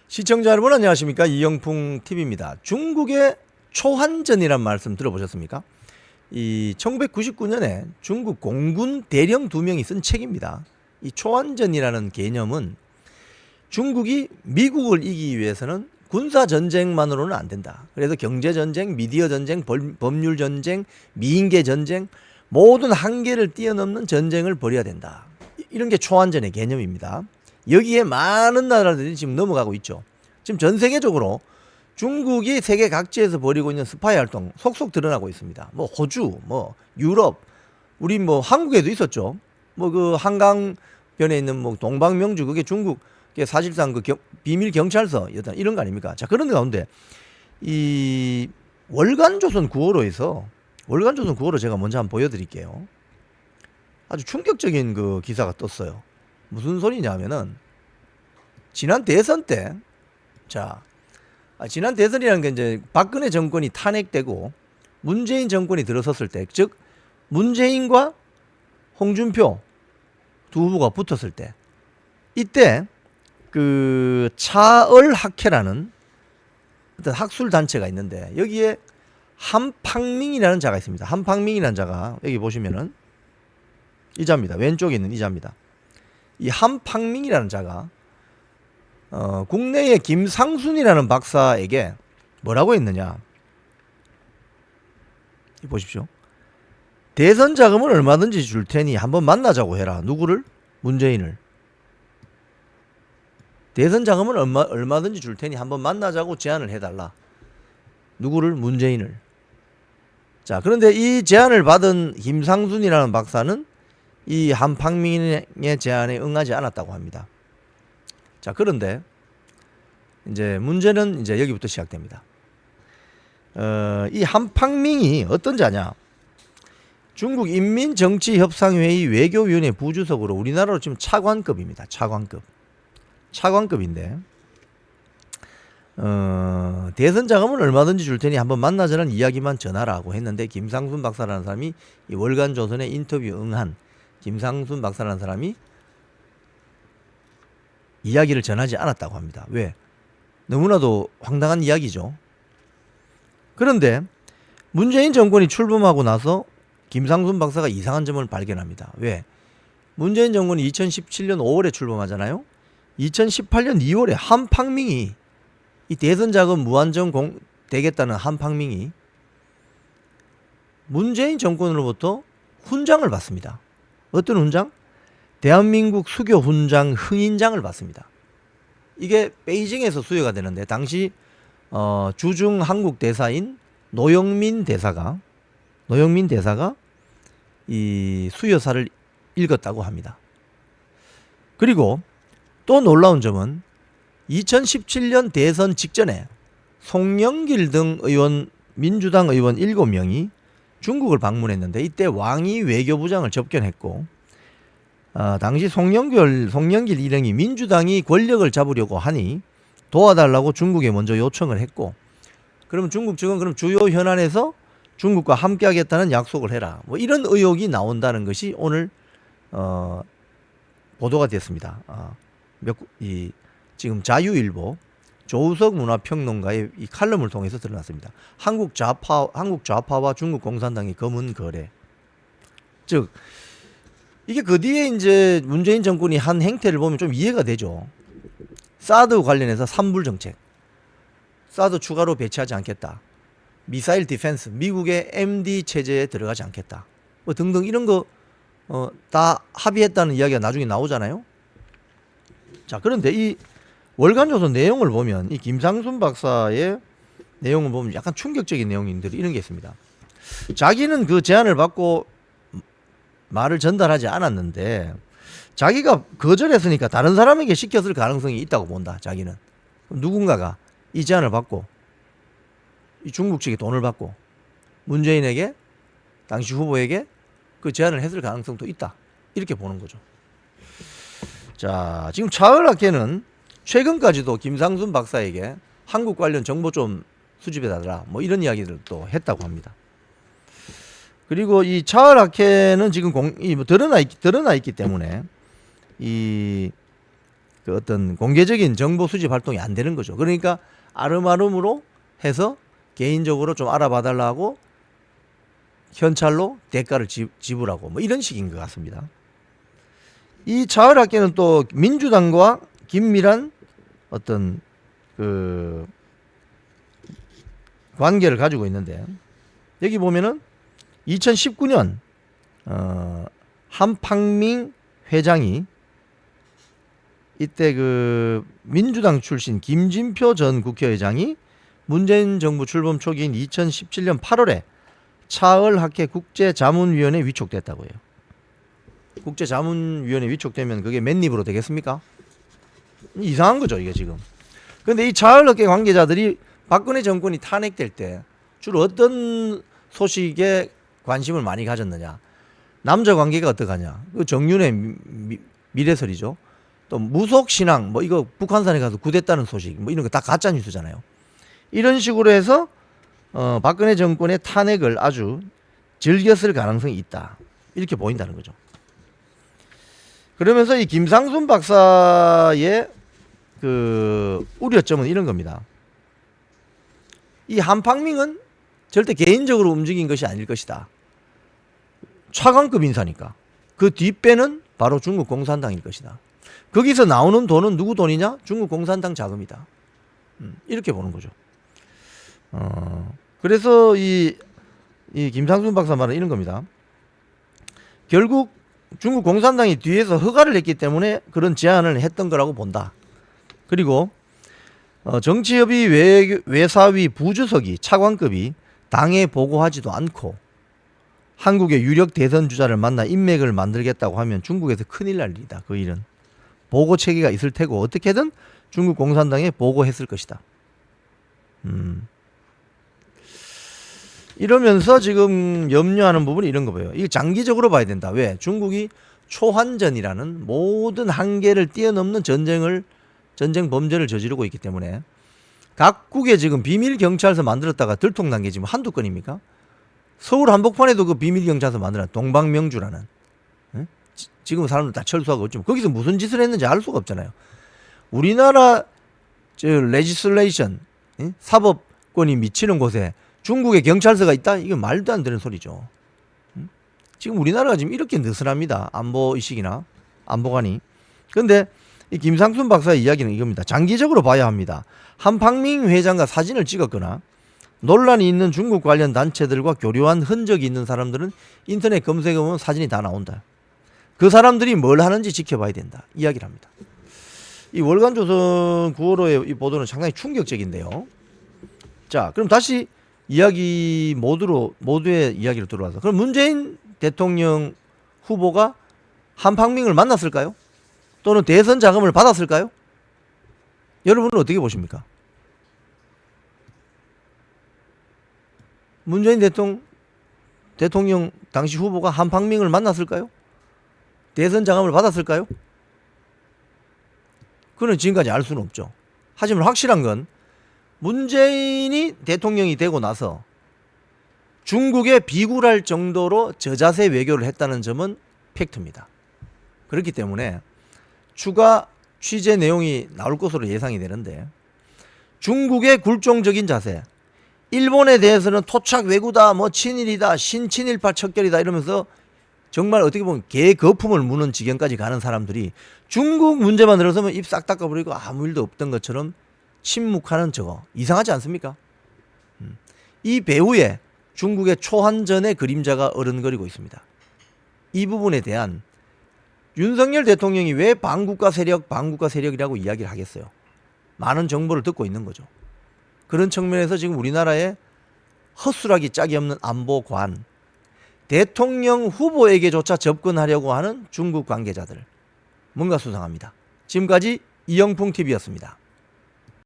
시청자 여러분 안녕하십니까? 이영풍 TV입니다. 중국의 초한전이란 말씀 들어보셨습니까? 이 1999년에 중국 공군 대령 2명이 쓴 책입니다. 이 초한전이라는 개념은 중국이 미국을 이기기 위해서는 군사 전쟁만으로는 안 된다. 그래서 경제 전쟁, 미디어 전쟁, 법률 전쟁, 미인계 전쟁 모든 한계를 뛰어넘는 전쟁을 벌여야 된다. 이런 게 초한전의 개념입니다. 여기에 많은 나라들이 지금 넘어가고 있죠. 지금 전 세계적으로 중국이 세계 각지에서 벌이고 있는 스파이 활동 속속 드러나고 있습니다. 뭐 호주, 뭐 유럽, 우리 뭐 한국에도 있었죠. 뭐 그 한강변에 있는 뭐 동방명주 그게 중국의 사실상 그 비밀 경찰서였다 이런 거 아닙니까? 자, 그런 가운데 이 월간조선 9호로에서 월간조선 9호로 제가 먼저 한번 보여드릴게요. 아주 충격적인 그 기사가 떴어요. 무슨 소리냐면은 지난 대선 때, 지난 대선이라는 게 이제 박근혜 정권이 탄핵되고 문재인 정권이 들어섰을 때, 즉 문재인과 홍준표 두 후보가 붙었을 때, 이때 그 차얼학회라는 어떤 학술 단체가 있는데 여기에 한팡밍이라는 자가 있습니다. 한팡밍이라는 자가 여기 보시면은 이 자입니다. 왼쪽에 있는 이 자입니다. 이 한팡밍이라는 자가 국내의 김상순이라는 박사에게 뭐라고 했느냐? 보십시오. 대선 자금은 얼마든지 줄 테니 한번 만나자고 해라. 누구를? 문재인을. 대선 자금은 얼마든지 줄 테니 한번 만나자고 제안을 해달라. 누구를? 문재인을. 자, 그런데 이 제안을 받은 김상순이라는 박사는 이 한팡밍의 제안에 응하지 않았다고 합니다. 자, 그런데 이제 문제는 이제 여기부터 시작됩니다. 이 한팡밍이 어떤 자냐? 중국 인민정치협상회의 외교위원회 부주석으로 우리나라로 지금 차관급입니다. 차관급인데 대선 자금은 얼마든지 줄 테니 한번 만나자는 이야기만 전하라고 했는데 김상순 박사라는 사람이 이 월간조선의 인터뷰 응한 김상순 박사라는 사람이 이야기를 전하지 않았다고 합니다. 왜? 너무나도 황당한 이야기죠. 그런데 문재인 정권이 출범하고 나서 김상순 박사가 이상한 점을 발견합니다. 왜? 문재인 정권이 2017년 5월에 출범하잖아요. 2018년 2월에 한팡밍이 이 대선 자금 무한정 되겠다는 한팡밍이 문재인 정권으로부터 훈장을 받습니다. 어떤 훈장? 대한민국 수교 훈장 흥인장을 받습니다. 이게 베이징에서 수여가 되는데 당시 주중 한국 대사인 노영민 대사가 이 수여사를 읽었다고 합니다. 그리고 또 놀라운 점은 2017년 대선 직전에 송영길 등 민주당 의원 7명이 중국을 방문했는데 이때 왕이 외교부장을 접견했고 당시 송영길 일행이 민주당이 권력을 잡으려고 하니 도와달라고 중국에 먼저 요청을 했고, 그러면 중국 측은 그럼 주요 현안에서 중국과 함께하겠다는 약속을 해라. 뭐 이런 의혹이 나온다는 것이 오늘 보도가 됐습니다. 지금 자유일보 조우석 문화평론가의 이 칼럼을 통해서 드러났습니다. 한국 좌파와 중국 공산당의 검은 거래. 즉 이게 그 뒤에 이제 문재인 정권이 한 행태를 보면 좀 이해가 되죠. 사드 관련해서 산불 정책. 사드 추가로 배치하지 않겠다. 미사일 디펜스, 미국의 MD 체제에 들어가지 않겠다. 뭐 등등 이런 거 다 합의했다는 이야기가 나중에 나오잖아요. 자, 그런데 이 월간조선 내용을 보면 이 김상순 박사의 내용을 보면 약간 충격적인 내용들이 이런 게 있습니다. 자기는 그 제안을 받고 말을 전달하지 않았는데 자기가 거절했으니까 다른 사람에게 시켰을 가능성이 있다고 본다. 자기는 누군가가 이 제안을 받고 이 중국 측에 돈을 받고 문재인에게 당시 후보에게 그 제안을 했을 가능성도 있다. 이렇게 보는 거죠. 자, 지금 차얼학회는 최근까지도 김상순 박사에게 한국 관련 정보 좀 수집해달라 뭐 이런 이야기들도 했다고 합니다. 그리고 이 차얼학회는 지금 드러나 있기 때문에 이 그 어떤 공개적인 정보 수집 활동이 안 되는 거죠. 그러니까 아름아름으로 해서 개인적으로 좀 알아봐 달라고 현찰로 대가를 지불하고 뭐 이런 식인 것 같습니다. 이 차을학계는 또 민주당과 긴밀한 어떤 그 관계를 가지고 있는데, 여기 보면은 2019년 한팡밍 회장이 이때 그 민주당 출신 김진표 전 국회의장이 문재인 정부 출범 초기인 2017년 8월에 차을학회 국제자문위원회에 위촉됐다고 해요. 국제자문위원회에 위촉되면 그게 맨입으로 되겠습니까? 이상한 거죠, 이게 지금. 그런데 이 차을학회 관계자들이 박근혜 정권이 탄핵될 때 주로 어떤 소식에 관심을 많이 가졌느냐. 남자 관계가 어떡하냐. 그 정윤회 미래설이죠. 또 무속신앙, 뭐 이거 북한산에 가서 구됐다는 소식, 뭐 이런 거 다 가짜 뉴스잖아요. 이런 식으로 해서 박근혜 정권의 탄핵을 아주 즐겼을 가능성이 있다. 이렇게 보인다는 거죠. 그러면서 이 김상순 박사의 그 우려점은 이런 겁니다. 이 한팡밍은 절대 개인적으로 움직인 것이 아닐 것이다. 차관급 인사니까. 그 뒷배는 바로 중국 공산당일 것이다. 거기서 나오는 돈은 누구 돈이냐? 중국 공산당 자금이다. 이렇게 보는 거죠. 그래서 이 김상순 박사 말은 이런 겁니다. 결국 중국 공산당이 뒤에서 허가를 했기 때문에 그런 제안을 했던 거라고 본다. 그리고 정치협의 외사위 부주석이 차관급이 당에 보고하지도 않고 한국의 유력 대선 주자를 만나 인맥을 만들겠다고 하면 중국에서 큰일 날 일이다. 그 일은 보고 체계가 있을 테고 어떻게든 중국 공산당에 보고했을 것이다. 이러면서 지금 염려하는 부분이 이런 거 보여요. 이게 장기적으로 봐야 된다. 왜? 중국이 초환전이라는 모든 한계를 뛰어넘는 전쟁 범죄를 저지르고 있기 때문에 각국에 지금 비밀 경찰서 만들었다가 들통난 게 지금 한두 건입니까? 서울 한복판에도 그 비밀 경찰서 만들었 동방명주라는. 지금 사람들 다 철수하고 있지만 거기서 무슨 짓을 했는지 알 수가 없잖아요. 우리나라 레지슬레이션 사법권이 미치는 곳에 중국의 경찰서가 있다? 이거 말도 안 되는 소리죠. 지금 우리나라가 지금 이렇게 느슨합니다. 안보 의식이나 안보관이. 그런데 이 김상순 박사의 이야기는 이겁니다. 장기적으로 봐야 합니다. 한팡밍 회장과 사진을 찍었거나 논란이 있는 중국 관련 단체들과 교류한 흔적이 있는 사람들은 인터넷 검색해보면 사진이 다 나온다. 그 사람들이 뭘 하는지 지켜봐야 된다. 이야기를 합니다. 이 월간조선 9월호의 이 보도는 상당히 충격적인데요. 자, 그럼 다시 이야기 모두의 이야기로 들어와서, 그럼 문재인 대통령 후보가 한팡밍을 만났을까요? 또는 대선 자금을 받았을까요? 여러분은 어떻게 보십니까? 문재인 대통령 당시 후보가 한팡밍을 만났을까요? 대선 자금을 받았을까요? 그건 지금까지 알 수는 없죠. 하지만 확실한 건 문재인이 대통령이 되고 나서 중국에 비굴할 정도로 저자세 외교를 했다는 점은 팩트입니다. 그렇기 때문에 추가 취재 내용이 나올 것으로 예상이 되는데, 중국의 굴종적인 자세, 일본에 대해서는 토착 왜구다, 뭐 친일이다, 신친일파 척결이다 이러면서 정말 어떻게 보면 개 거품을 무는 지경까지 가는 사람들이 중국 문제만 들어서면 입 싹 닦아버리고 아무 일도 없던 것처럼 침묵하는 저거 이상하지 않습니까? 이 배후에 중국의 초한전의 그림자가 어른거리고 있습니다. 이 부분에 대한 윤석열 대통령이 왜 반국가 세력이라고 이야기를 하겠어요? 많은 정보를 듣고 있는 거죠. 그런 측면에서 지금 우리나라의 허술하기 짝이 없는 안보관, 대통령 후보에게조차 접근하려고 하는 중국 관계자들, 뭔가 수상합니다. 지금까지 이영풍TV였습니다.